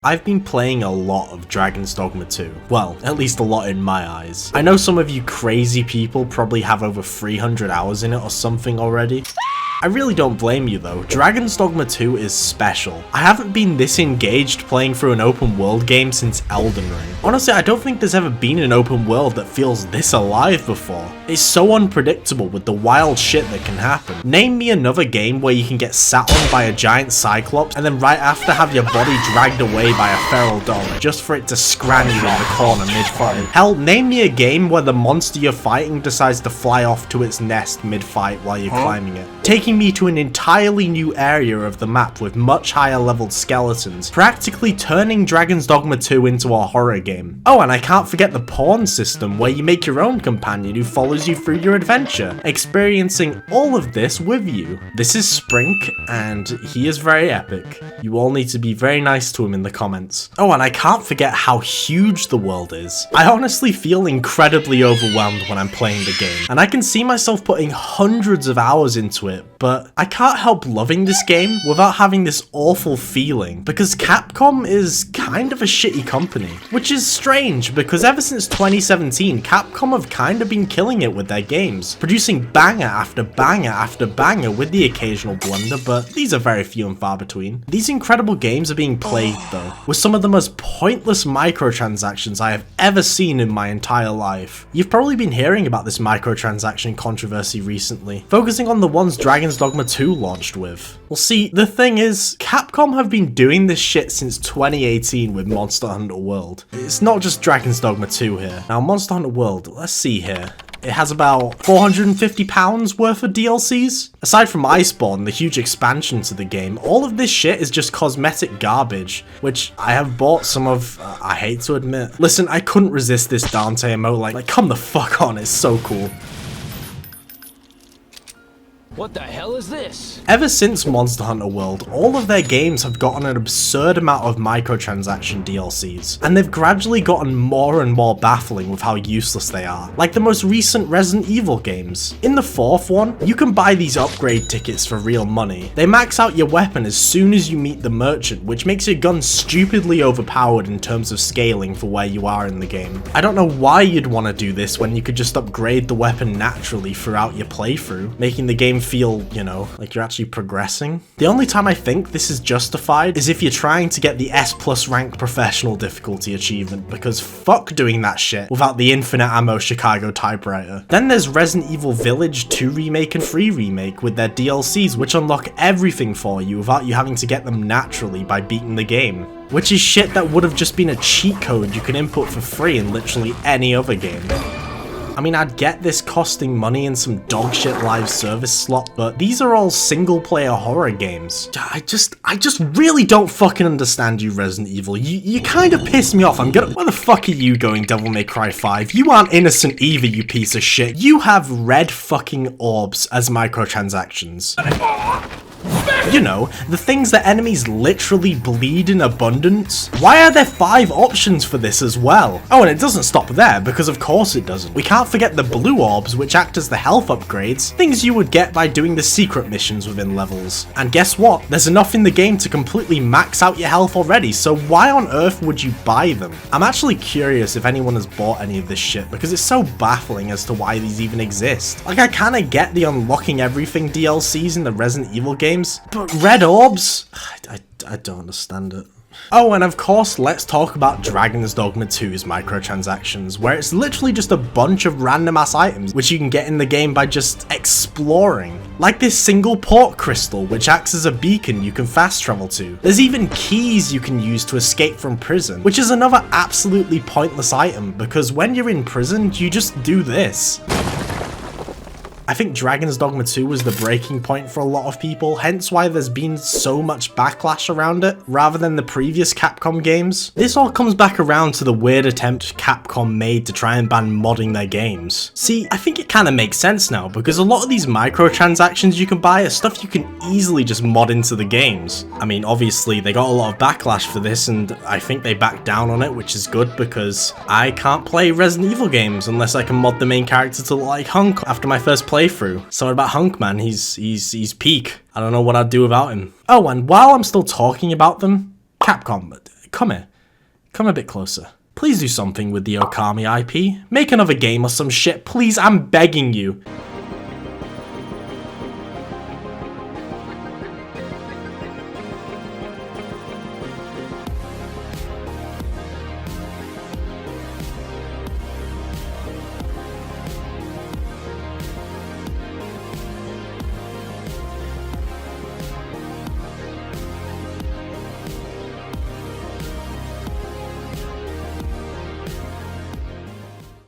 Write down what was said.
I've been playing a lot of Dragons Dogma 2. Well, at least a lot in my eyes. I know some of you crazy people probably have over 300 hours in it or something already. I really don't blame you though. Dragons Dogma 2 is special. I haven't been this engaged playing through an open world game since Elden Ring. Honestly, I don't think there's ever been an open world that feels this alive before. It's so unpredictable with the wild shit that can happen. Name me another game where you can get sat on by a giant cyclops and then right after have your body dragged away by a feral dog just for it to scran you in the corner mid-fight. Hell, name me a game where the monster you're fighting decides to fly off to its nest mid-fight while you're climbing it, taking me to an entirely new area of the map with much higher leveled skeletons, practically turning Dragons Dogma 2 into a horror game. Oh, and I can't forget the pawn system where you make your own companion who follows you through your adventure, experiencing all of this with you. This is Sprink, and he is very epic. You all need to be very nice to him in the comments. Oh, and I can't forget how huge the world is. I honestly feel incredibly overwhelmed when I'm playing the game, and I can see myself putting hundreds of hours into it, but I can't help loving this game without having this awful feeling, because Capcom is kind of a shitty company. Which is strange, because ever since 2017, Capcom have kind of been killing it with their games, producing banger after banger after banger with the occasional blunder, but these are very few and far between. These incredible games are being plagued though, with some of the most pointless microtransactions I have ever seen in my entire life. You've probably been hearing about this microtransaction controversy recently, focusing on the ones Dragons Dogma 2 launched with. Well, see, the thing is, Capcom have been doing this shit since 2018 with Monster Hunter World. It's not just Dragons Dogma 2 here. Now, Monster Hunter World, let's see here. It has about £450 worth of DLCs. Aside from Iceborne, the huge expansion to the game, all of this shit is just cosmetic garbage, which I have bought some of, I hate to admit. Listen, I couldn't resist this Dante emote, like come the fuck on, it's so cool. What the hell is this? Ever since Monster Hunter World, all of their games have gotten an absurd amount of microtransaction DLCs, and they've gradually gotten more and more baffling with how useless they are, like the most recent Resident Evil games. In the fourth one, you can buy these upgrade tickets for real money. They max out your weapon as soon as you meet the merchant, which makes your gun stupidly overpowered in terms of scaling for where you are in the game. I don't know why you'd want to do this when you could just upgrade the weapon naturally throughout your playthrough, making the game feel, you know, like you're actually progressing. The only time I think this is justified is if you're trying to get the S+ rank professional difficulty achievement, because fuck doing that shit without the infinite ammo Chicago typewriter. Then there's Resident Evil Village 2 Remake and 3 Remake with their DLCs, which unlock everything for you without you having to get them naturally by beating the game. Which is shit that would have just been a cheat code you can input for free in literally any other game. I mean, I'd get this costing money in some dogshit live service slot, but these are all single-player horror games. I just really don't fucking understand you, Resident Evil. You kind of piss me off. Where the fuck are you going, Devil May Cry 5? You aren't innocent either, you piece of shit. You have red fucking orbs as microtransactions. You know, the things that enemies literally bleed in abundance. Why are there 5 options for this as well? Oh, and it doesn't stop there, because of course it doesn't. We can't forget the blue orbs, which act as the health upgrades, things you would get by doing the secret missions within levels. And guess what? There's enough in the game to completely max out your health already, so why on earth would you buy them? I'm actually curious if anyone has bought any of this shit, because it's so baffling as to why these even exist. Like, I kinda get the unlocking everything DLCs in the Resident Evil games, but red orbs? I don't understand it. Oh, and of course, let's talk about Dragons Dogma 2's microtransactions, where it's literally just a bunch of random ass items which you can get in the game by just exploring. Like this single port crystal, which acts as a beacon you can fast travel to. There's even keys you can use to escape from prison, which is another absolutely pointless item, because when you're in prison, you just do this. I think Dragons Dogma 2 was the breaking point for a lot of people, hence why there's been so much backlash around it, rather than the previous Capcom games. This all comes back around to the weird attempt Capcom made to try and ban modding their games. See, I think it kinda makes sense now, because a lot of these microtransactions you can buy are stuff you can easily just mod into the games. I mean, obviously they got a lot of backlash for this, and I think they backed down on it, which is good, because I can't play Resident Evil games unless I can mod the main character to look like Hunk after my first playthrough. So what about Hunk, man? He's peak. I don't know what I'd do without him. Oh, and while I'm still talking about them, Capcom, come here. Come a bit closer. Please do something with the Okami IP. Make another game or some shit, please, I'm begging you.